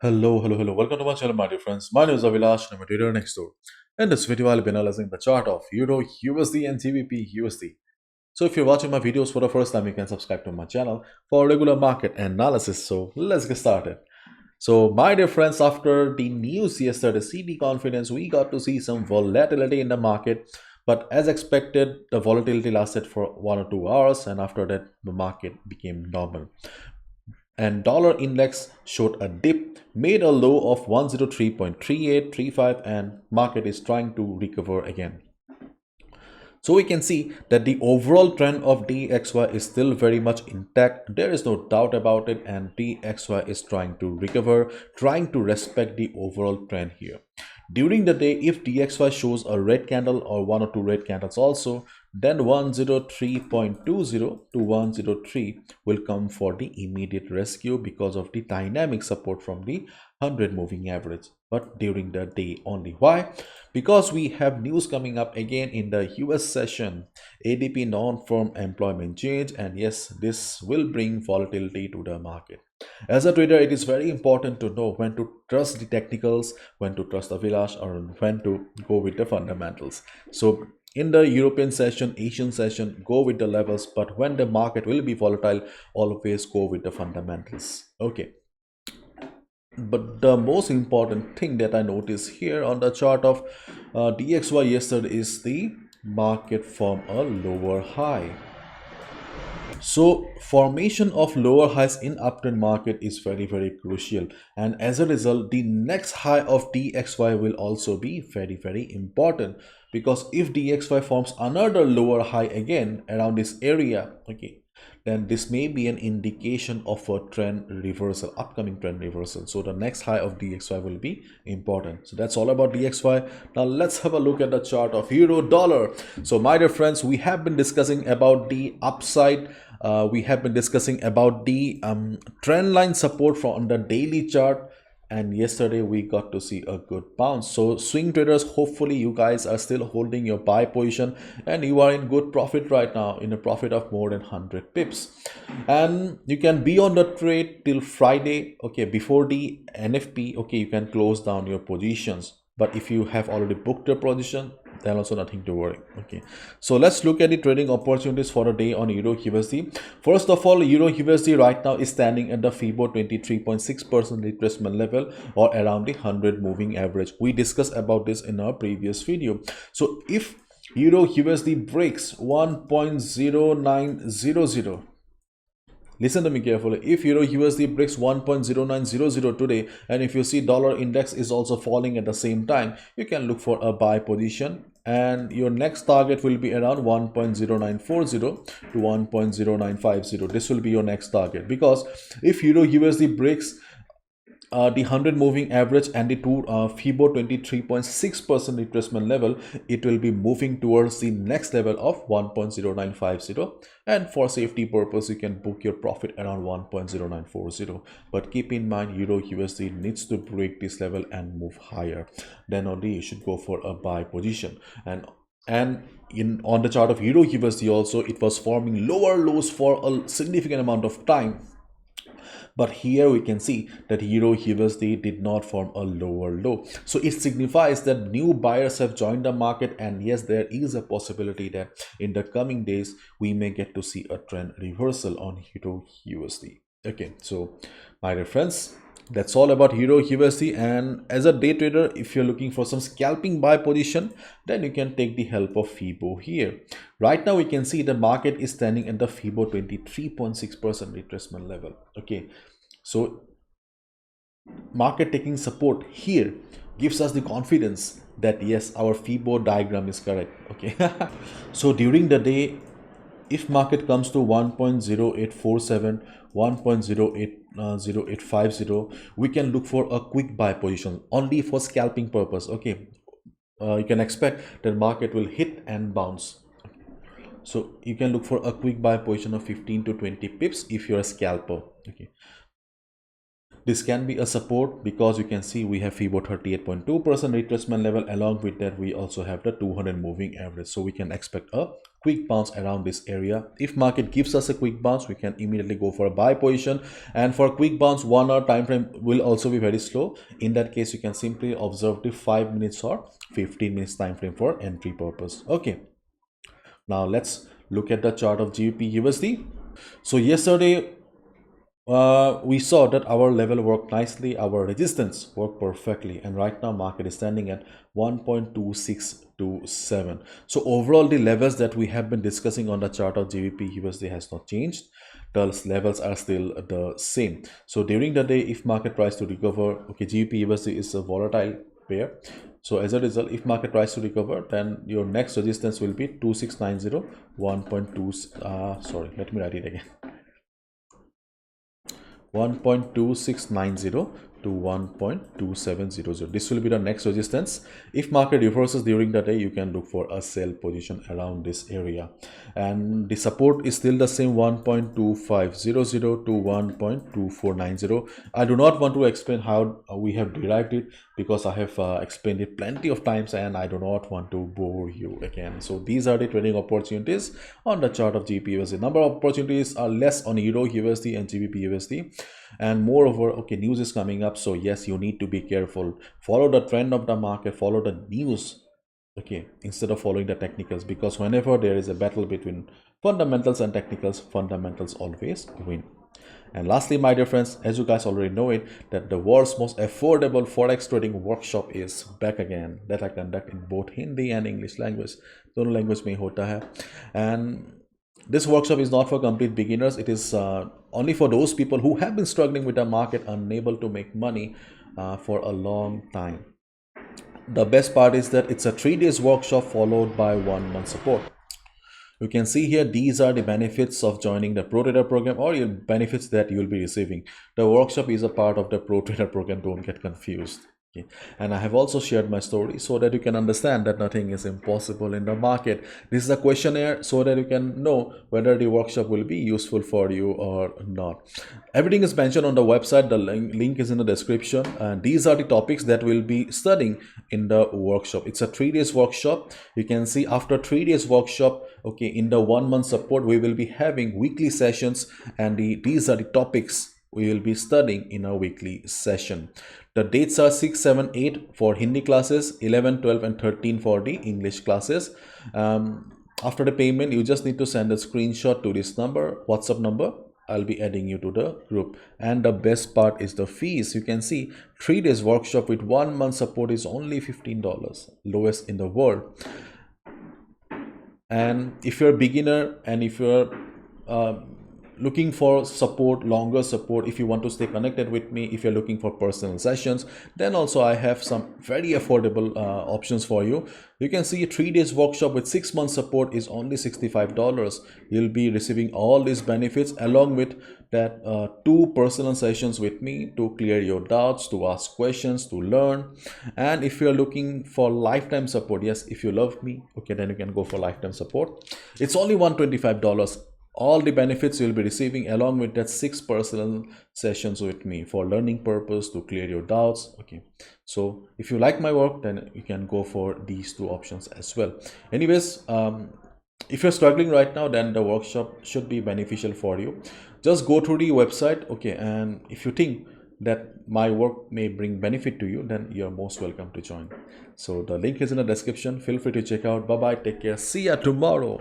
Hello. Welcome to my channel, my dear friends. My name is Avilash and I'm a trader next door. In this video, I'll be analyzing the chart of Euro, USD and GBP USD. So if you're watching my videos for the first time, you can subscribe to my channel for regular market analysis. So let's get started. So my dear friends, after the news yesterday, CD confidence, we got to see some volatility in the market. But as expected, the volatility lasted for 1 or 2 hours, and after that, the market became normal and dollar index showed a dip, made a low of 103.3835, and market is trying to recover again. So we can see that the overall trend of DXY is still very much intact. There is no doubt about it, and DXY is trying to recover, trying to respect the overall trend here. During the day, if DXY shows a red candle or 1 or 2 red candles also, then 103.20 to 103 will come for the immediate rescue because of the dynamic support from the 100 moving average. But during the day only. Why? Because we have news coming up again in the US session, ADP non-farm employment change, and yes, this will bring volatility to the market. As a trader, it is very important to know when to trust the technicals, when to trust the village, or when to go with the fundamentals. So in the European session, Asian session, go with the levels, but when the market will be volatile, always go with the fundamentals. Okay. But the most important thing that I notice here on the chart of DXY yesterday is the market form a lower high. So formation of lower highs in uptrend market is very crucial, and as a result the next high of DXY will also be very important, because if DXY forms another lower high again around this area, okay, then this may be an indication of a trend reversal, upcoming trend reversal. So the next high of DXY will be important. So that's all about DXY. Now let's have a look at the chart of euro dollar. So my dear friends, we have been discussing about the upside. We have been discussing about the trend line support from the daily chart, and yesterday we got to see a good bounce. So swing traders, hopefully you guys are still holding your buy position and you are in good profit right now, in a profit of more than 100 pips, and you can be on the trade till Friday, okay, before the NFP. Okay, you can close down your positions, but if you have already booked your position, then also nothing to worry. Okay, so let's look at the trading opportunities for a day on euro USD. First of all, euro USD right now is standing at the FIBO 23.6% retracement level, or around the 100 moving average. We discussed about this in our previous video. So if euro USD breaks 1.0900, listen to me carefully. If euro USD breaks 1.0900 today, and if you see dollar index is also falling at the same time, you can look for a buy position, and your next target will be around 1.0940 to 1.0950. This will be your next target, because if euro USD breaks the 100 moving average and the two FIBO 23.6% retracement level, it will be moving towards the next level of 1.0950, and for safety purpose you can book your profit around 1.0940. but keep in mind, euro USD needs to break this level and move higher, then only you should go for a buy position. And on the chart of euro USD also, it was forming lower lows for a significant amount of time, but here we can see that euro USD did not form a lower low. So it signifies that new buyers have joined the market, and yes, there is a possibility that in the coming days we may get to see a trend reversal on euro USD. Okay, so my dear friends, that's all about euro USD. And as a day trader, if you're looking for some scalping buy position, then you can take the help of FIBO here. Right now we can see the market is standing at the FIBO 23.6% retracement level. Okay, so market taking support here gives us the confidence that yes, our FIBO diagram is correct. Okay, so during the day, if market comes to 1.0847, 1.080850, we can look for a quick buy position only for scalping purpose. Okay, you can expect that market will hit and bounce. So you can look for a quick buy position of 15 to 20 pips if you're a scalper. Okay, This can be a support because you can see we have FIBO 38.2% retracement level. Along with that, we also have the 200 moving average. So we can expect a quick bounce around this area. If market gives us a quick bounce, we can immediately go for a buy position. And for a quick bounce, 1 hour time frame will also be very slow. In that case, you can simply observe the 5 minutes or 15 minutes time frame for entry purpose. Okay. Now let's look at the chart of GBPUSD. So yesterday, we saw that our level worked nicely, our resistance worked perfectly, and right now market is standing at 1.2627. So overall, the levels that we have been discussing on the chart of GBP USD has not changed. The levels are still the same. So during the day, if market tries to recover, okay, GBP USD is a volatile pair. So as a result, if market tries to recover, then your next resistance will be 2690, 1.2. Sorry, let me write it again. 1.2690 to 1.2700. This will be the next resistance. If market reverses during the day, you can look for a sell position around this area, and the support is still the same, 1.2500 to 1.2490. I do not want to explain how we have derived it because I have explained it plenty of times, and I do not want to bore you again. So these are the trading opportunities on the chart of GBPUSD. Number of opportunities are less on Euro USD and GBPUSD, and moreover, okay, news is coming up. So yes, you need to be careful. Follow the trend of the market, follow the news, okay, instead of following the technicals, because whenever there is a battle between fundamentals and technicals, fundamentals always win. And lastly, my dear friends, as you guys already know it, that the world's most affordable forex trading workshop is back again, that I conduct in both Hindi and English language. दोनों language में होता है. And this workshop is not for complete beginners. It is only for those people who have been struggling with the market, unable to make money for a long time. The best part is that it's a 3 days workshop followed by 1 month support. You can see here, these are the benefits of joining the Pro Trader program, or your benefits that you will be receiving. The workshop is a part of the Pro Trader program, don't get confused. Okay. And I have also shared my story so that you can understand that nothing is impossible in the market. This is a questionnaire so that you can know whether the workshop will be useful for you or not. Everything is mentioned on the website. The link is in the description, and these are the topics that we'll be studying in the workshop. It's a 3 days workshop. You can see after 3 days workshop, okay, in the 1 month support, we will be having weekly sessions, and these are the topics we will be studying in our weekly session. The dates are 6, 7, 8 for Hindi classes, 11, 12 and 13 for the English classes. After the payment, you just need to send a screenshot to this number, WhatsApp number. I'll be adding you to the group. And the best part is the fees. You can see 3 days workshop with 1 month support is only $15, lowest in the world. And if you're a beginner, and if you're looking for support, longer support, if you want to stay connected with me, if you're looking for personal sessions, then also I have some very affordable options for you. You can see a 3 days workshop with 6 months support is only $65. You'll be receiving all these benefits along with that 2 personal sessions with me to clear your doubts, to ask questions, to learn. And if you're looking for lifetime support, yes, if you love me, okay, then you can go for lifetime support. It's only $125. All the benefits you'll be receiving along with that 6 personal sessions with me for learning purpose, to clear your doubts. Okay, so if you like my work, then you can go for these 2 options as well. Anyways, if you're struggling right now, then the workshop should be beneficial for you. Just go through the website, okay, and if you think that my work may bring benefit to you, then you're most welcome to join. So the link is in the description. Feel free to check out. Bye bye, take care, see ya tomorrow.